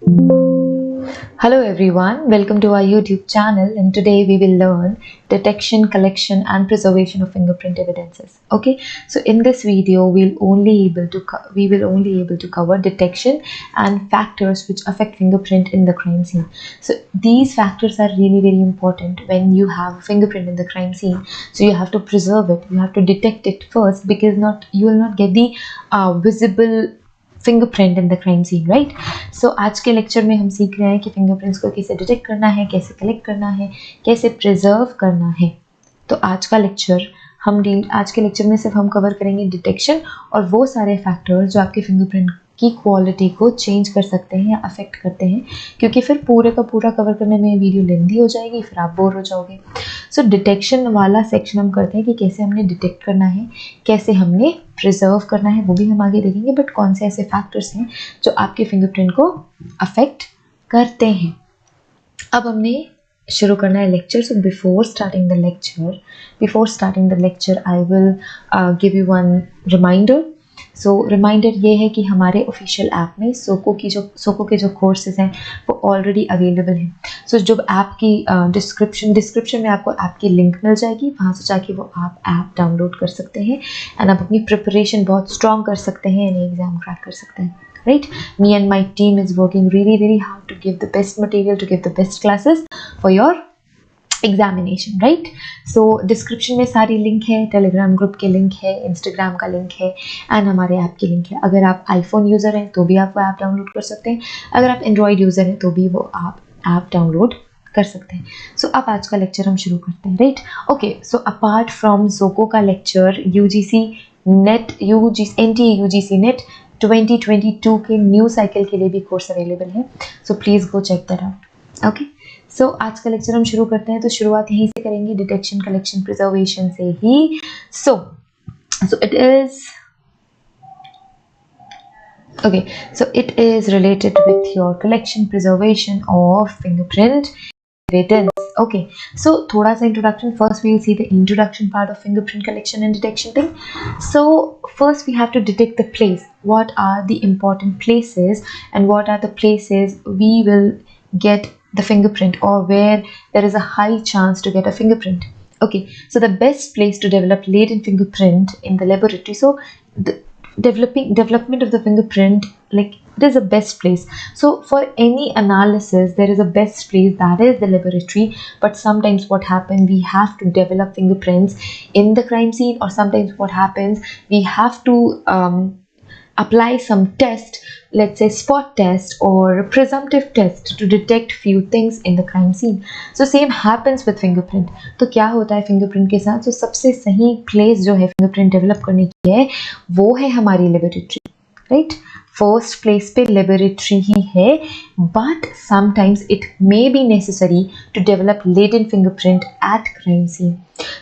Hello everyone, welcome to our YouTube channel, and today we will learn detection, collection and preservation of fingerprint evidences. Okay, so in this video we will only able to cover detection and factors which affect fingerprint in the crime scene. So these factors are really very important when you have a fingerprint in the crime scene. So you have to preserve it, you have to detect it first, because you will not get the visible fingerprint in the crime scene, right. So आज के lecture में हम सीख रहे हैं कि fingerprints को कैसे डिटेक्ट करना है, कैसे कलेक्ट करना है, कैसे प्रिजर्व करना है. तो आज के लेक्चर में सिर्फ हम कवर करेंगे डिटेक्शन और वो सारे फैक्टर्स जो आपके फिंगरप्रिंट की क्वालिटी को चेंज कर सकते हैं या अफेक्ट करते हैं, क्योंकि फिर पूरे का पूरा कवर करने में वीडियो लेंथी हो जाएगी, फिर आप बोर हो जाओगे. सो डिटेक्शन वाला सेक्शन हम करते हैं कि कैसे हमने डिटेक्ट करना है, कैसे हमने प्रिजर्व करना है, वो भी हम आगे देखेंगे. बट कौन से ऐसे फैक्टर्स हैं जो आपके फिंगरप्रिंट को अफेक्ट करते हैं. अब हमने शुरू करना है lecture. So before starting the lecture I will give you one reminder. So reminder ये है कि हमारे ऑफिशियल ऐप में सोको के जो कोर्सेज हैं वो ऑलरेडी अवेलेबल हैं. सो जो ऐप की डिस्क्रिप्शन में आपको ऐप की लिंक मिल जाएगी, वहाँ से जाके वो आप ऐप डाउनलोड कर सकते हैं एंड आप अपनी प्रिपरेशन बहुत स्ट्रॉन्ग कर सकते हैं एंड एग्जाम क्रैक कर सकते हैं. Right, me and my team is working really very hard to give the best material, to give the best classes for your examination, right. So description में सारी link है, Telegram group के link है, Instagram का link है and हमारे app की link है. अगर आप आईफोन यूज़र हैं तो भी आप वो ऐप डाउनलोड कर सकते हैं, अगर आप एंड्रॉयड यूज़र हैं तो भी वो आप ऐप डाउनलोड कर सकते हैं. सो अब आज का लेक्चर हम शुरू करते हैं, right. Okay, so apart from जोको का lecture, UGC NET, NTA UGC NET 2022 के न्यू साइकिल के लिए भी कोर्स अवेलेबल है. So please go check that out. Okay, so आज का लेक्चर हम शुरू करते हैं. तो शुरुआत यहीं से करेंगे, डिटेक्शन, कलेक्शन, प्रिजर्वेशन से ही. सो it is related with your collection, preservation of fingerprint evidence. Okay, so thoda sa introduction. First we will see the introduction part of fingerprint collection and detection thing. So first we have to detect the place. What are the important places and what are the places we will get the fingerprint, or where there is a high chance to get a fingerprint. Okay, so the best place to develop latent fingerprint in the laboratory. So the development of the fingerprint, like, it is the best place. So for any analysis there is a best place, that is the laboratory. But sometimes what happens, we have to develop fingerprints in the crime scene, or sometimes what happens, we have to apply some test, let's say spot test or presumptive test, to detect few things in the crime scene. So same happens with fingerprint. तो क्या होता है fingerprint के साथ? तो सबसे सही place जो है फिंगरप्रिंट डेवलप करने की है, वो है हमारी लेबोरेटरी, राइट. फर्स्ट प्लेस पे लेबोरेटरी ही है, but sometimes it may be necessary to develop latent fingerprint at crime scene.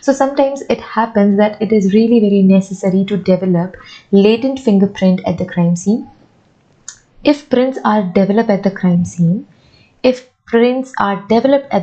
So sometimes it happens that it is really very necessary to develop latent fingerprint at the crime scene. If prints are developed at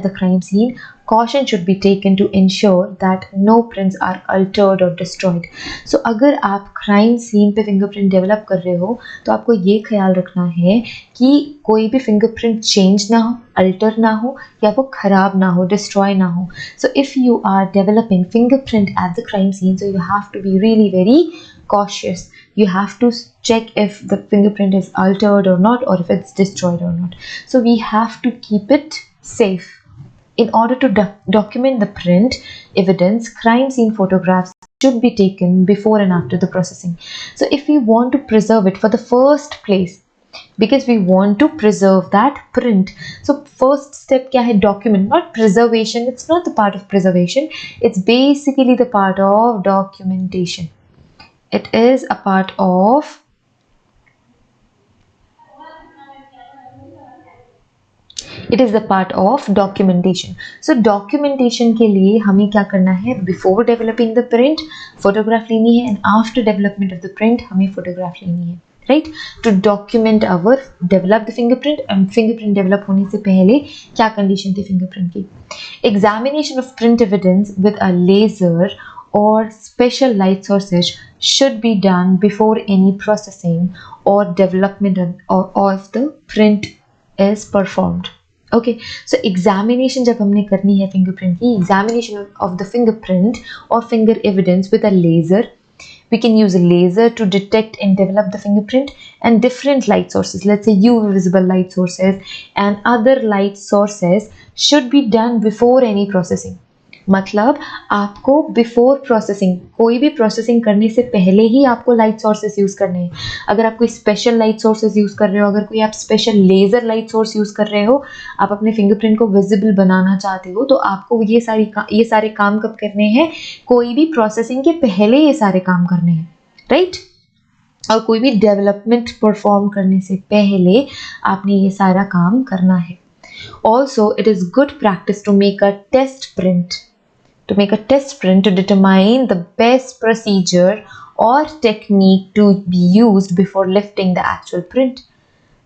the crime scene, caution should be taken to ensure that no prints are altered or destroyed. So अगर आप crime scene पे fingerprint develop कर रहे हो तो आपको ये ख्याल रखना है कि कोई भी fingerprint change ना हो, alter ना हो, या वो खराब ना हो, destroy ना हो. So if you are developing fingerprint at the crime scene, so you have to be really very cautious. You have to check if the fingerprint is altered or not, or if it's destroyed or not. So we have to keep it safe. In order to document the print evidence, crime scene photographs should be taken before and after the processing. So if we want to preserve it for the first place, because we want to preserve that print, so first step kya hai? Document, not preservation. It's not the part of preservation, it's basically the part of documentation. It is a part of documentation. So documentation के लिए हमें क्या करना है? Before developing the print, photograph लेनी है, and after development of the print हमें photograph लेनी है, right? To document our develop the fingerprint, and fingerprint develop होने से पहले क्या condition थी fingerprint की? Examination of print evidence with a laser or special light sources should be done before any processing or development of the print is performed. Okay, so examination जब हमने करनी है fingerprint की, examination of the fingerprint or finger evidence with a laser. We can use a laser to detect and develop the fingerprint, and different light sources, let's say UV visible light sources and other light sources, should be done before any processing. मतलब आपको before processing, कोई भी processing करने से पहले ही आपको light sources use करने हैं. अगर आप कोई स्पेशल लाइट सोर्सेज यूज़ कर रहे हो, अगर कोई आप special laser light source use कर रहे हो, आप अपने फिंगरप्रिंट को विजिबल बनाना चाहते हो, तो आपको ये सारे काम कब करने हैं? कोई भी प्रोसेसिंग के पहले ये सारे काम करने हैं, राइट? और कोई भी डेवलपमेंट परफॉर्म करने से पहले आपने ये सारा काम करना है. Also it is good practice to make a test print, to determine the best procedure or technique to be used before lifting the actual print,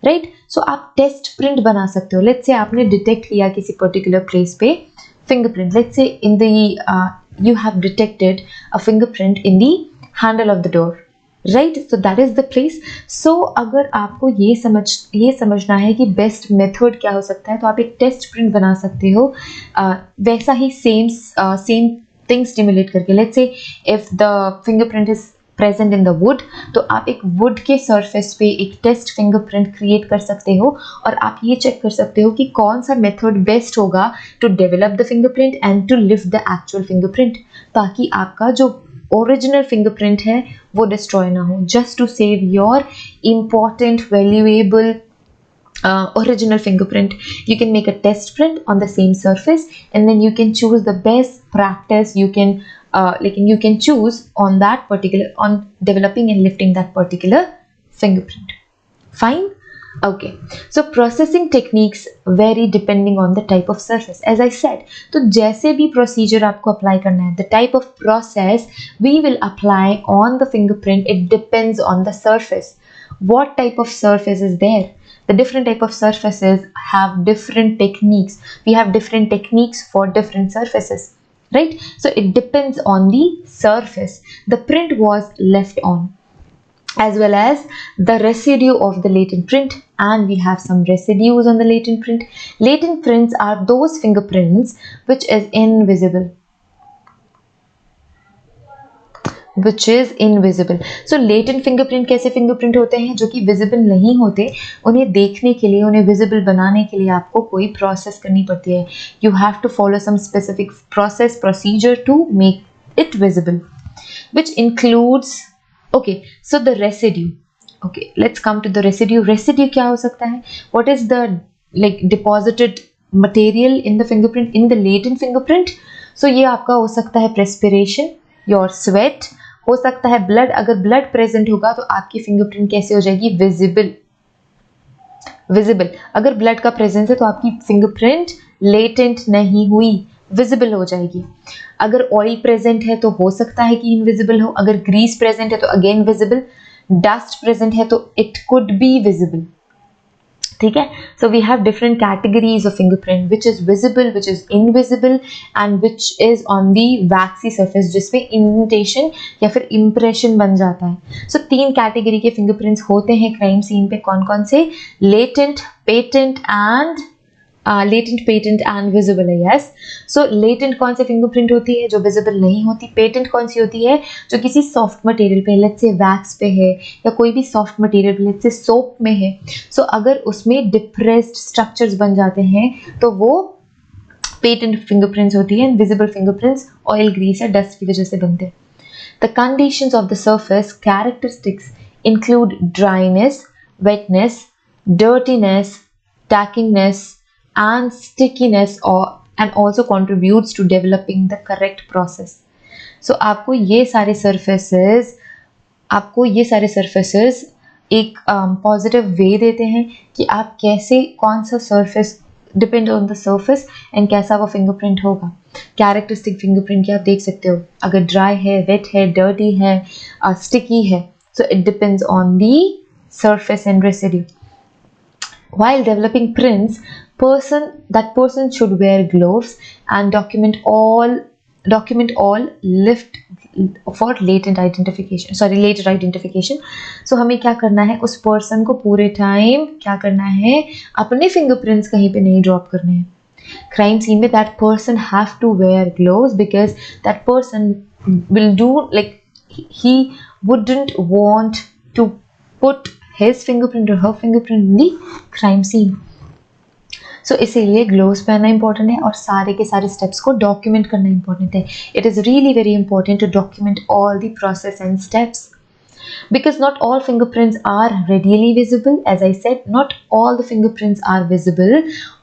right? So आप टेस्ट प्रिंट बना सकते हो. लेट्स से आपने detect किया किसी particular place पे fingerprint. Let's say in the you have detected a fingerprint in the handle of the door, right? So that is the place. So अगर आपको ये समझना है कि बेस्ट मेथड क्या हो सकता है, तो आप एक टेस्ट प्रिंट बना सकते हो वैसा ही सेम थिंग स्टिमुलेट करके. Let's say if the fingerprint is present in the wood, तो आप एक वुड के सरफेस पे एक टेस्ट फिंगरप्रिंट क्रिएट कर सकते हो, और आप ये चेक कर सकते हो कि कौन सा मेथड बेस्ट होगा to develop the fingerprint and to lift the actual fingerprint, ताकि आपका जो ओरिजिनल फिंगरप्रिंट है वो डिस्ट्रॉय ना हो. Just to save your important valuable original fingerprint, you can make a test print on the same surface, and then you can choose the best practice you can choose on developing and lifting that particular fingerprint. Fine. Okay, so processing techniques vary depending on the type of surface, as I said. तो जैसे भी procedure आपको apply करना है, the type of process we will apply on the fingerprint, it depends on the surface. What type of surface is there? The different type of surfaces have different techniques. We have different techniques for different surfaces, right? So it depends on the surface the print was left on, as well as the residue of the latent print. And we have some residues on the latent print. Latent prints are those fingerprints which is invisible. So latent fingerprint कैसे fingerprint होते हैं? जो कि visible नहीं होते, उन्हें देखने के लिए, उन्हें visible बनाने के लिए आपको कोई process करनी पड़ती है. You have to follow some specific procedure to make it visible, which includes, okay, so the residue. Okay, let's come to the residue. Residue क्या हो सकता है? What is the deposited material in the fingerprint, in the latent fingerprint? So ये आपका हो सकता है perspiration, your sweat, हो सकता है ब्लड. अगर ब्लड प्रेजेंट होगा तो आपकी फिंगरप्रिंट कैसे हो जाएगी? विजिबल. अगर ब्लड का प्रेजेंस है तो आपकी फिंगरप्रिंट लेटेंट नहीं हुई, विजिबल हो जाएगी. अगर ऑयल प्रेजेंट है तो हो सकता है कि इनविजिबल हो. अगर ग्रीस प्रेजेंट है तो अगेन विजिबल. डस्ट प्रेजेंट है तो इट कुड बी विजिबल. ठीक है. So we have different categories of fingerprint, which is visible, which is invisible, and which is on the waxy surface, जिसमें indentation या फिर impression बन जाता है. सो 3 कैटेगरी के फिंगरप्रिंट्स होते हैं क्राइम सीन पे. कौन कौन से? लेटेंट, पेटेंट एंड विजिबल है. यस. सो लेटेंट कौन से फिंगरप्रिंट होती है? जो विजिबल नहीं होती. पेटेंट कौन सी होती है? जो किसी सॉफ्ट मटेरियल पे, लेट्स से वैक्स पे है, या कोई भी सॉफ्ट मटेरियल पे, लेट्स से सोप में है. सो अगर उसमें डिप्रेस्ड स्ट्रक्चर्स बन जाते हैं तो वो पेटेंट फिंगरप्रिंट्स होती है. And visible fingerprints oil, grease या डस्ट की वजह से बनते हैं. The conditions of the surface characteristics include dryness, wetness, dirtiness, tackiness and stickiness, and also contributes to developing the correct process. So आपको ये सारे surfaces एक पॉजिटिव वे देते हैं कि आप कैसे, कौन सा surface, depend on the surface and कैसा वो फिंगरप्रिंट होगा. कैरेक्टरिस्टिक फिंगरप्रिंट की आप देख सकते हो, अगर ड्राई है, वेट है, डर्टी है, स्टिकी है. So it depends on the surface and residue. While developing prints, that person should wear gloves and document all document all lift for latent identification, later identification. So हमें क्या करना है, उस person को पूरे time क्या करना है, अपने fingerprints कहीं पे नहीं drop करने हैं. Crime scene में that person have to wear gloves because that person will do like he wouldn't want to put his fingerprint or her fingerprint in the crime scene. So इसीलिए gloves पहनना important है और सारे के सारे steps को document करना important है. It is really very important to document all the process and steps because not all fingerprints are readily visible. As I said, not all the fingerprints are visible.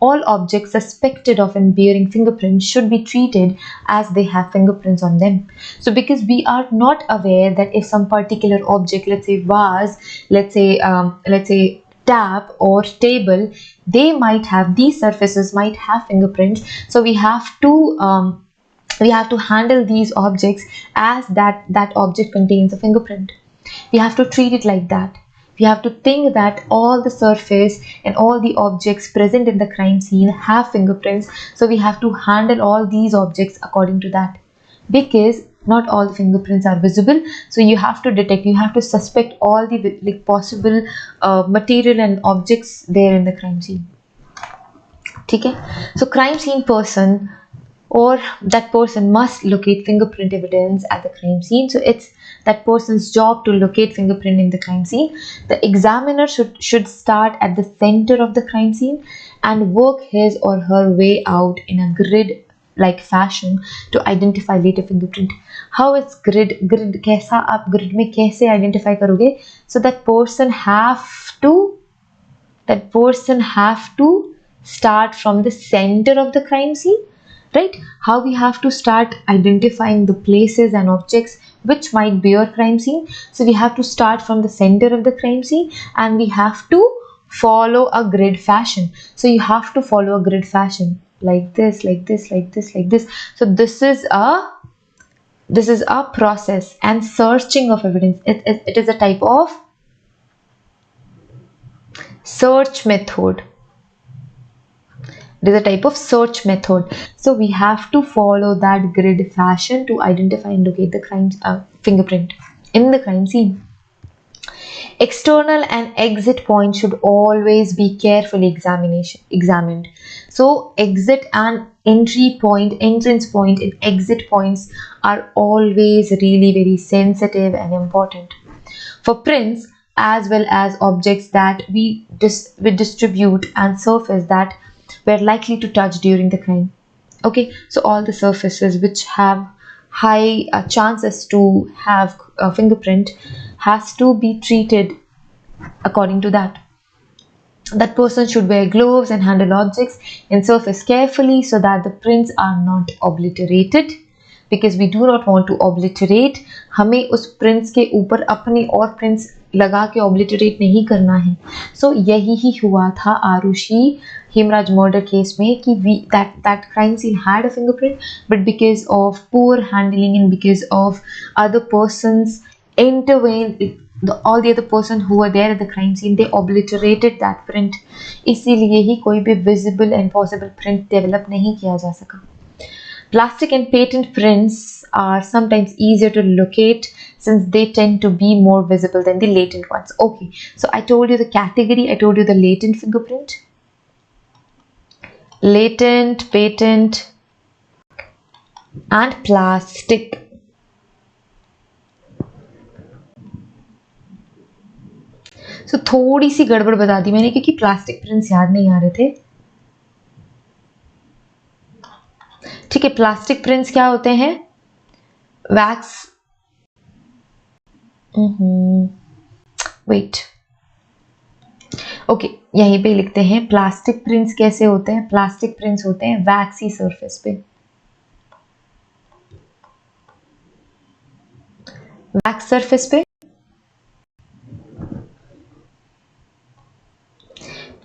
All objects suspected of bearing fingerprints should be treated as they have fingerprints on them. So because we are not aware that if some particular object, let's say vase, let's say tap or table, they might have, these surfaces might have fingerprints, so we have to handle these objects as that object contains a fingerprint. We have to treat it like that. We have to think that all the surface and all the objects present in the crime scene have fingerprints, so we have to handle all these objects according to that, because not all the fingerprints are visible. So you have to detect, you have to suspect all the possible material and objects there in the crime scene. Okay, so crime scene person or that person must locate fingerprint evidence at the crime scene. So it's that person's job to locate fingerprint in the crime scene. The examiner should start at the center of the crime scene and work his or her way out in a grid like fashion to identify later fingerprint. How is grid कैसा आप grid में कैसे identify करोगे? So that person have to start from the center of the crime scene, right? How we have to start identifying the places and objects which might bear crime scene. So we have to start from the center of the crime scene and we have to follow a grid fashion. So you have to follow a grid fashion like this, like this, like this, like this. So this is a process and searching of evidence. It is a type of search method. It is a type of search method. So we have to follow that grid fashion to identify and locate the crime fingerprint in the crime scene. External and exit points should always be carefully examined. So exit and entrance point and exit points are always really very sensitive and important. For prints as well as objects that we distribute and surface that were likely to touch during the crime. Okay, so all the surfaces which have high chances to have a fingerprint has to be treated according to that. That person should wear gloves and handle objects and surface carefully so that the prints are not obliterated, because we do not want to obliterate. हमें उस prints के ऊपर अपने और prints लगा के obliterate नहीं करना है. So यही ही हुआ था आरुषि हेमराज murder case में कि that crime scene had a fingerprint, but because of poor handling and because of other persons intervened, all the other person who were there at the crime scene, they obliterated that print. इसीलिए ही कोई भी visible and possible print develop नहीं किया जा सका. Plastic and patent prints are sometimes easier to locate since they tend to be more visible than the latent ones. Okay, so I told you the category, I told you the latent fingerprint, latent, patent and plastic. So थोड़ी सी गड़बड़ बता दी मैंने क्योंकि plastic prints याद नहीं आ रहे थे. ठीक है, प्लास्टिक प्रिंट्स क्या होते हैं? वैक्स, वेट, ओके, यहीं पे लिखते हैं प्लास्टिक प्रिंट्स कैसे होते हैं. प्लास्टिक प्रिंट्स होते हैं वैक्सी सरफेस पे, वैक्स सरफेस पे.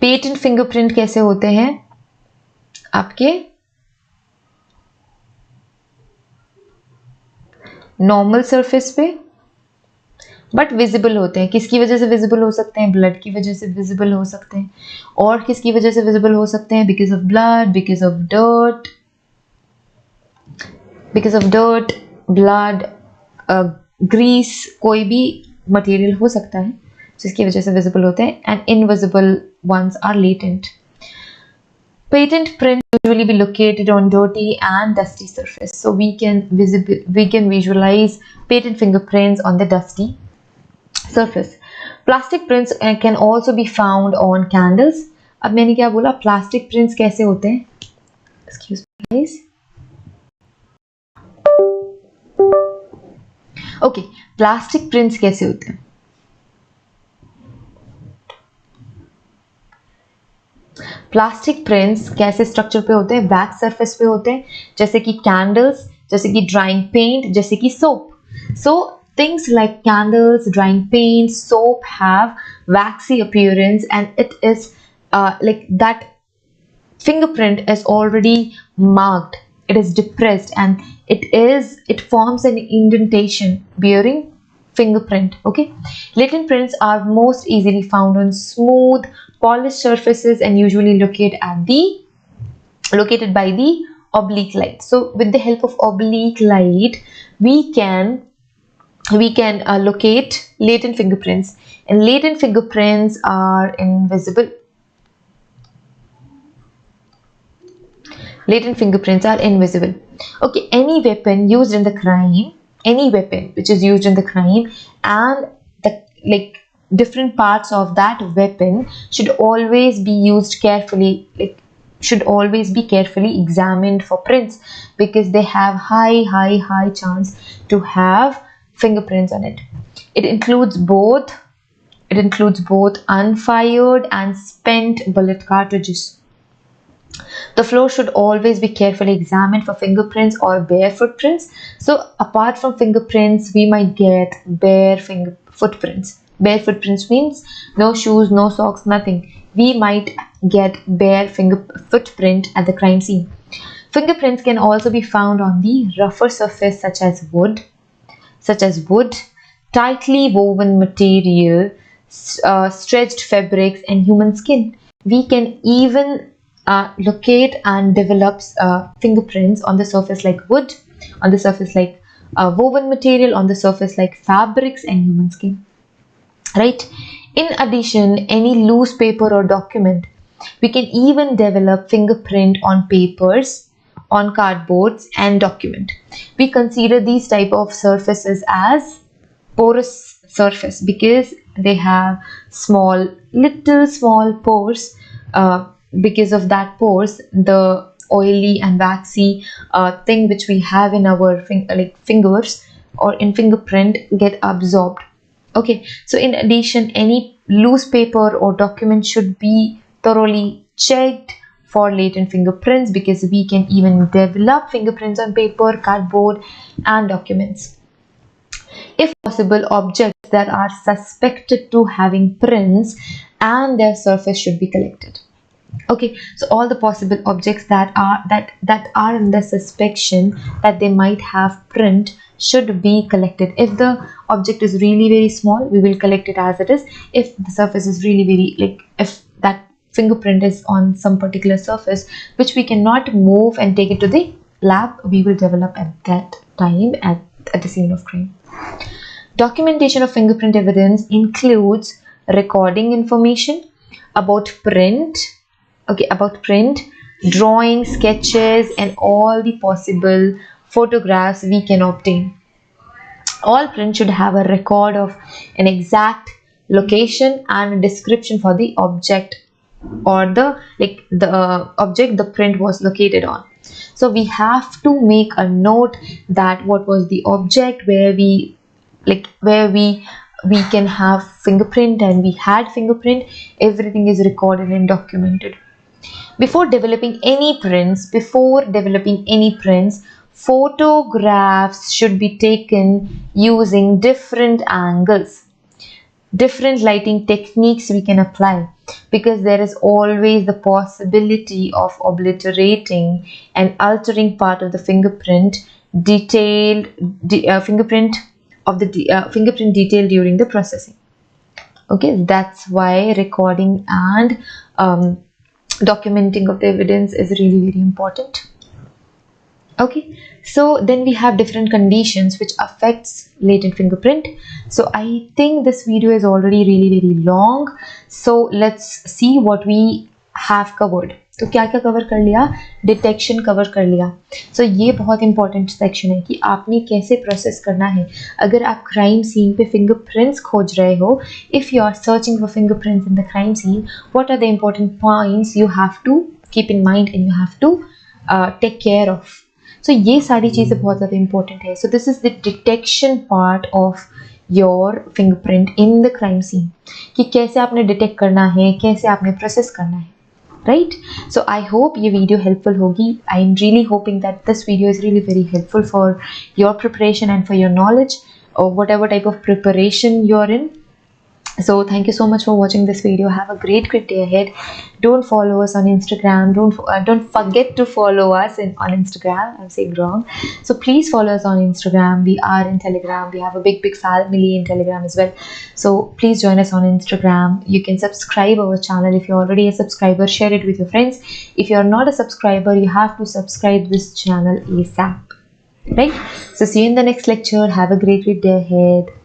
पेटेंट फिंगरप्रिंट कैसे होते हैं? आपके नॉर्मल सरफेस पे बट विजिबल होते हैं. किसकी वजह से विजिबल हो सकते हैं? ब्लड की वजह से विजिबल हो सकते हैं. और किसकी वजह से विजिबल हो सकते हैं? Because of blood, because of dirt. because of dirt, blood, grease, कोई भी material हो सकता है जिसकी वजह से visible होते हैं, and invisible ones are latent. Patent prints usually be located on dirty and dusty surface, so we can visualize patent fingerprints on the dusty surface. Plastic prints can also be found on candles. अब मैंने क्या बोला, plastic prints कैसे होते हैं? Excuse me guys. Okay, plastic prints कैसे होते हैं? प्लास्टिक प्रिंट्स कैसे स्ट्रक्चर पे होते हैं? वैक्स सरफेस पे होते हैं, जैसे कि कैंडल्स, जैसे कि ड्राइंग पेंट, जैसे कि soap. So things like candles, drying paint, soap have waxy appearance, and it is like that fingerprint is already marked, it is depressed, and it forms an indentation bearing fingerprint. Okay, latent prints are most easily found on smooth polished surfaces and usually located by the oblique light. So with the help of oblique light we can locate latent fingerprints, and latent fingerprints are invisible. Latent fingerprints are invisible. Okay, any weapon used in the crime, any weapon which is used in the crime, and the different parts of that weapon should always be used carefully, should always be carefully examined for prints, because they have high chance to have fingerprints on it. It includes both unfired and spent bullet cartridges. The floor should always be carefully examined for fingerprints or bare footprints. So apart from fingerprints, we might get bare footprints. Bare footprints means no shoes, no socks, nothing. We might get bare footprint at the crime scene. Fingerprints can also be found on the rougher surface such as wood, tightly woven material, stretched fabrics, and human skin. We can even locate and develop fingerprints on the surface like wood, on the surface like woven material, on the surface like fabrics and human skin. Right? In addition, any loose paper or document, we can even develop fingerprint on papers, on cardboards and document. We consider these type of surfaces as porous surface because they have little small pores. Because of that pores, the oily and waxy thing which we have in our fingers or in fingerprint get absorbed. Okay, so in addition, any loose paper or document should be thoroughly checked for latent fingerprints, because we can even develop fingerprints on paper, cardboard and documents. If possible, objects that are suspected to having prints and their surface should be collected. Okay, so all the possible objects that are in the suspicion that they might have print should be collected. If the object is really very small, we will collect it as it is. If the surface is really very if that fingerprint is on some particular surface which we cannot move and take it to the lab, we will develop at that time at the scene of crime. Documentation of fingerprint evidence includes recording information about print, drawing, sketches and all the possible photographs we can obtain. All print should have a record of an exact location and a description for the object or the object the print was located on. So we have to make a note that what was the object where we can have fingerprint and we had fingerprint. Everything is recorded and documented. Before developing any prints, photographs should be taken using different angles. Different lighting techniques we can apply, because there is always the possibility of obliterating and altering part of the fingerprint detail during the processing. Okay, that's why recording and documenting of the evidence is really very important. Okay, so then we have different conditions which affects latent fingerprint. So I think this video is already really very long, so let's see what we have covered. तो क्या क्या cover कर लिया? Detection cover कर लिया. सो ये बहुत important section है कि आपने कैसे प्रोसेस करना है. अगर आप क्राइम सीन पे फिंगरप्रिंट्स खोज रहे हो, if you are searching for fingerprints in the crime scene, what are the important points you have to keep in mind and you have to take care of. So ये सारी चीज़ें बहुत ज़्यादा important है. So this is the detection part of your fingerprint in the crime scene, कि कैसे आपने detect करना है, कैसे आपने प्रोसेस करना है, राइट. सो आई होप ये वीडियो हेल्पफुल होगी. I am really hoping that this video is really very helpful for your preparation and for your knowledge or whatever type of preparation you're in. So thank you so much for watching this video. Have a great day ahead. Don't follow us on Instagram. Don't forget to follow us on Instagram. I'm saying wrong. So please follow us on Instagram. We are in Telegram. We have a big family in Telegram as well. So please join us on Instagram. You can subscribe our channel if you're already a subscriber. Share it with your friends. If you're not a subscriber, you have to subscribe this channel ASAP. Right? So see you in the next lecture. Have a great day ahead.